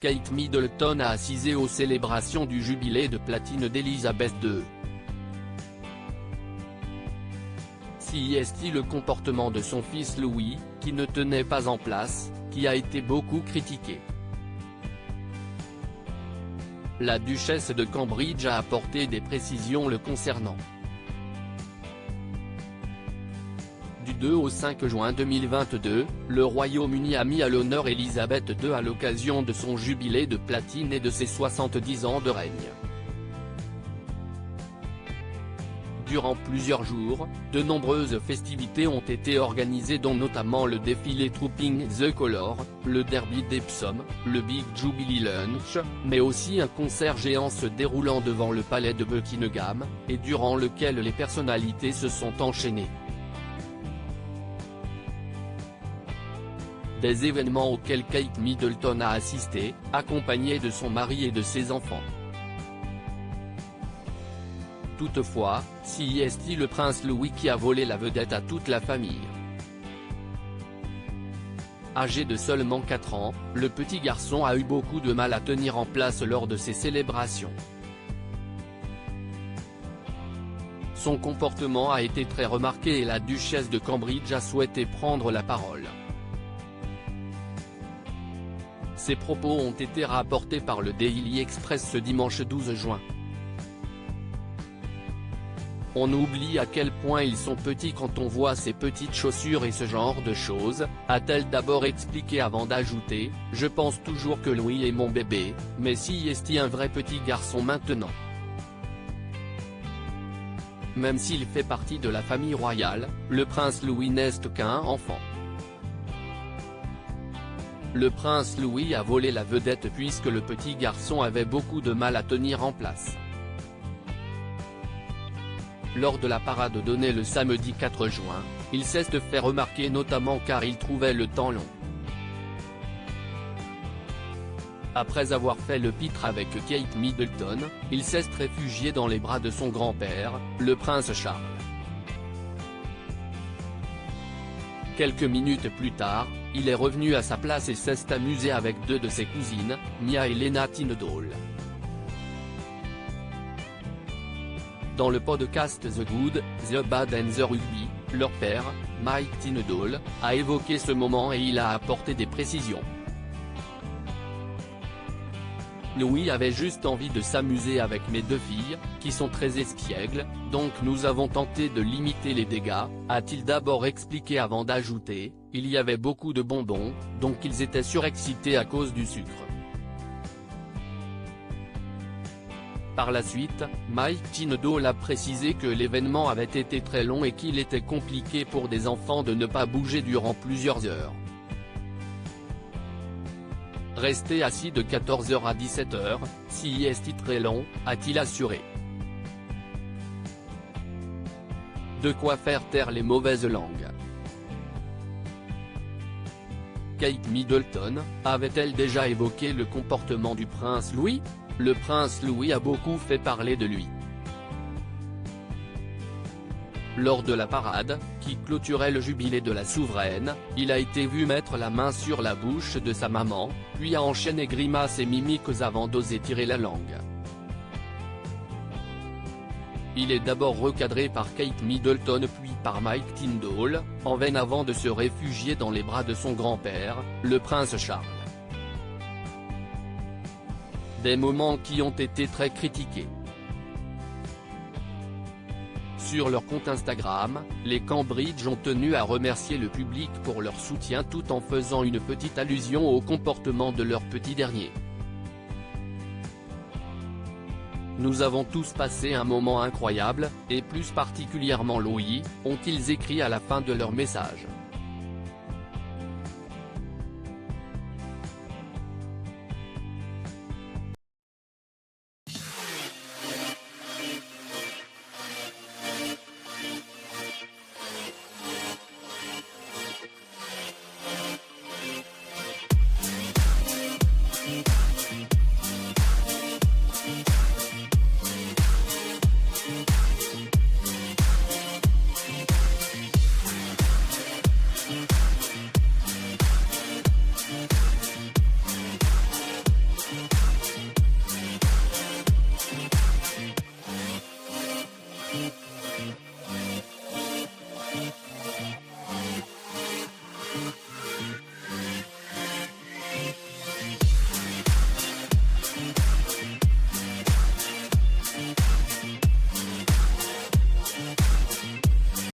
Kate Middleton a assisté aux célébrations du jubilé de platine d'Elizabeth II. C'est le comportement de son fils Louis, qui ne tenait pas en place, qui a été beaucoup critiqué. La duchesse de Cambridge a apporté des précisions le concernant. Du 2 au 5 juin 2022, le Royaume-Uni a mis à l'honneur Elisabeth II à l'occasion de son jubilé de platine et de ses 70 ans de règne. Durant plusieurs jours, de nombreuses festivités ont été organisées dont notamment le défilé Trooping the Colour, le derby d'Epsom, le Big Jubilee Lunch, mais aussi un concert géant se déroulant devant le palais de Buckingham, et durant lequel les personnalités se sont enchaînées. Des événements auxquels Kate Middleton a assisté, accompagnée de son mari et de ses enfants. Toutefois, c'est le prince Louis qui a volé la vedette à toute la famille. Âgé de seulement 4 ans, le petit garçon a eu beaucoup de mal à tenir en place lors de ces célébrations. Son comportement a été très remarqué et la duchesse de Cambridge a souhaité prendre la parole. Ces propos ont été rapportés par le Daily Express ce dimanche 12 juin. On oublie à quel point ils sont petits quand on voit ces petites chaussures et ce genre de choses, a-t-elle d'abord expliqué avant d'ajouter, « Je pense toujours que Louis est mon bébé, mais si est un vrai petit garçon maintenant. » Même s'il fait partie de la famille royale, le prince Louis n'est qu'un enfant. Le prince Louis a volé la vedette puisque le petit garçon avait beaucoup de mal à tenir en place. Lors de la parade donnée le samedi 4 juin, il s'est fait remarquer notamment car il trouvait le temps long. Après avoir fait le pitre avec Kate Middleton, il s'est réfugié dans les bras de son grand-père, le prince Charles. Quelques minutes plus tard, il est revenu à sa place et s'est amusé avec 2 de ses cousines, Mia et Lena Tindall. Dans le podcast The Good, The Bad and The Rugby, leur père, Mike Tindall, a évoqué ce moment et il a apporté des précisions. Louis avait juste envie de s'amuser avec mes 2 filles, qui sont très espiègles, donc nous avons tenté de limiter les dégâts, a-t-il d'abord expliqué avant d'ajouter, il y avait beaucoup de bonbons, donc ils étaient surexcités à cause du sucre. Par la suite, Mike Tindall a précisé que l'événement avait été très long et qu'il était compliqué pour des enfants de ne pas bouger durant plusieurs heures. Rester assis de 14h à 17h, c'est très long, a-t-il assuré. De quoi faire taire les mauvaises langues. Kate Middleton, avait-elle déjà évoqué le comportement du prince Louis? Le prince Louis a beaucoup fait parler de lui. Lors de la parade, qui clôturait le jubilé de la souveraine, il a été vu mettre la main sur la bouche de sa maman, puis a enchaîné grimaces et mimiques avant d'oser tirer la langue. Il est d'abord recadré par Kate Middleton puis par Mike Tindall, en veine avant de se réfugier dans les bras de son grand-père, le prince Charles. Des moments qui ont été très critiqués. Sur leur compte Instagram, les Cambridge ont tenu à remercier le public pour leur soutien tout en faisant une petite allusion au comportement de leur petit dernier. Nous avons tous passé un moment incroyable, et plus particulièrement Louis, ont-ils écrit à la fin de leur message.